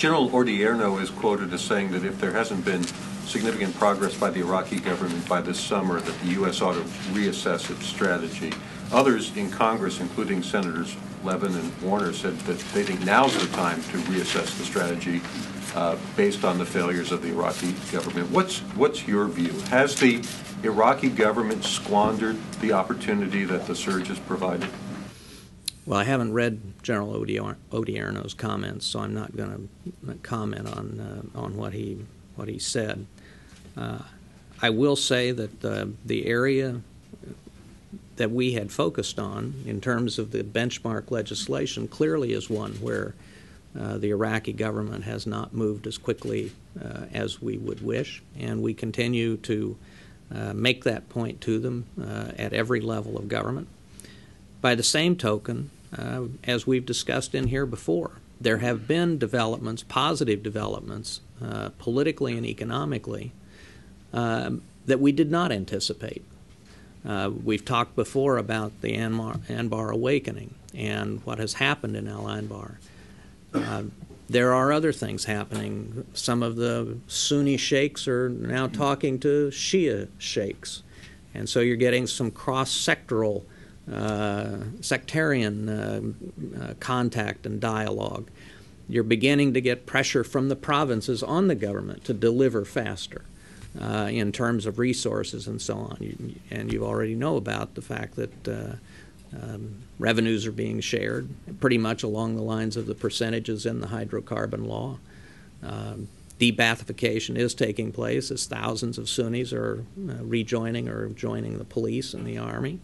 General Odierno is quoted as saying that if there hasn't been significant progress by the Iraqi government by this summer, that the U.S. ought to reassess its strategy. Others in Congress, including Senators Levin and Warner, said that they think now's the time to reassess the strategy based on the failures of the Iraqi government. What's your view? Has the Iraqi government squandered the opportunity that the surge has provided? Well, I haven't read General Odierno's comments, so I'm not going to comment on what he said. I will say that the area that we had focused on in terms of the benchmark legislation clearly is one where the Iraqi government has not moved as quickly as we would wish, and we continue to make that point to them at every level of government. By the same token, as we've discussed in here before, there have been developments, positive developments, politically and economically, that we did not anticipate. We've talked before about the Anbar awakening and what has happened in Al-Anbar. There are other things happening. Some of the Sunni sheikhs are now talking to Shia sheikhs, and so you're getting some cross-sectoral, sectarian contact and dialogue. You're beginning to get pressure from the provinces on the government to deliver faster in terms of resources and so on. And you already know about the fact that revenues are being shared pretty much along the lines of the percentages in the hydrocarbon law. Debathification is taking place as thousands of Sunnis are rejoining or joining the police and the army.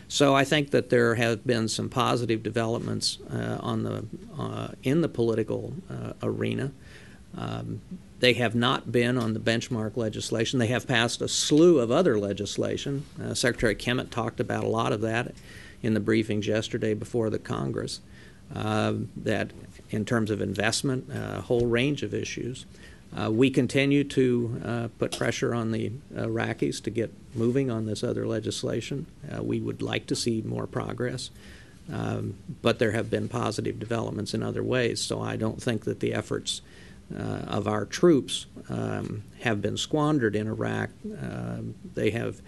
So I think that there have been some positive developments in the political arena. They have not been on the benchmark legislation. They have passed a slew of other legislation. Secretary Kemet talked about a lot of that in the briefings yesterday before the Congress, that in terms of investment, a whole range of issues. We continue to put pressure on the Iraqis to get moving on this other legislation. We would like to see more progress, but there have been positive developments in other ways, so I don't think that the efforts of our troops have been squandered in Iraq. They have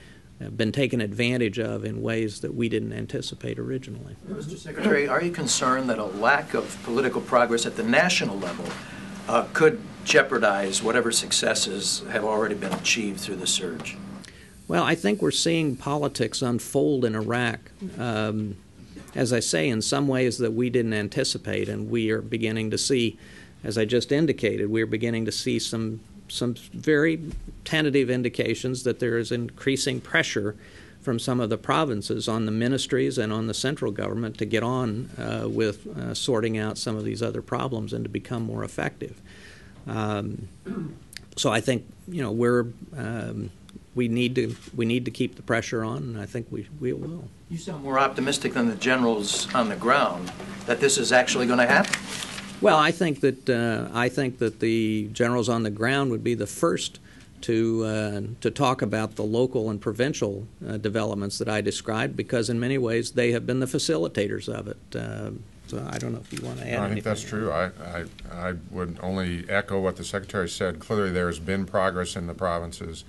been taken advantage of in ways that we didn't anticipate originally. Mr. Secretary, are you concerned that a lack of political progress at the national level could jeopardize whatever successes have already been achieved through the surge? Well, I think we're seeing politics unfold in Iraq, as I say, in some ways that we didn't anticipate, and we are beginning to see, as I just indicated, we're beginning to see some very tentative indications that there is increasing pressure from some of the provinces on the ministries and on the central government to get on with sorting out some of these other problems and to become more effective. So I think we need to keep the pressure on, and I think we will. You sound more optimistic than the generals on the ground that this is actually going to happen. Well, I think that the generals on the ground would be the first to talk about the local and provincial developments that I described, because in many ways they have been the facilitators of it. So I don't know if you want to add anything. I think that's true. I would only echo what the Secretary said. Clearly there has been progress in the provinces,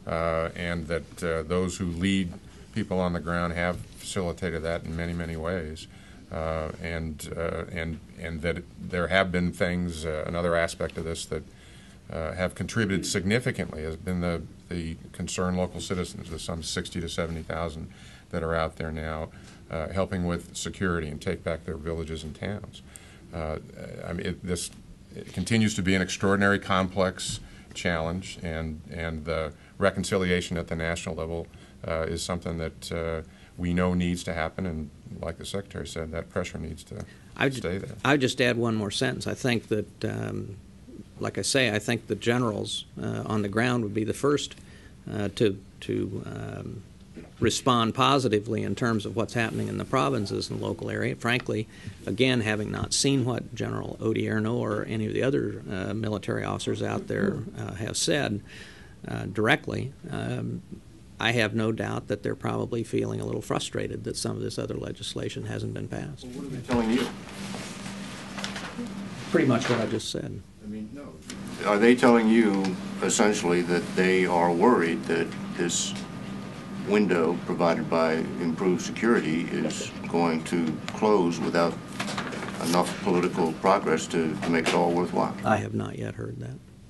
and that those who lead people on the ground have facilitated that in many, many ways. And that there have been things, another aspect of this that have contributed significantly has been the concerned local citizens, the some 60 to 70,000 that are out there now, helping with security and take back their villages and towns. I mean, it continues to be an extraordinary, complex challenge, and the reconciliation at the national level is something that we know needs to happen, and like the Secretary said, that pressure needs to stay there. I would just add one more sentence. I think that, like I say, I think the generals on the ground would be the first to respond positively in terms of what's happening in the provinces and the local area. Frankly, again, having not seen what General Odierno or any of the other military officers out there have said directly, I have no doubt that they're probably feeling a little frustrated that some of this other legislation hasn't been passed. Well, what are they telling you? Pretty much what I just said. Are they telling you essentially that they are worried that this window provided by improved security is going to close without enough political progress to make it all worthwhile? I have not yet heard that.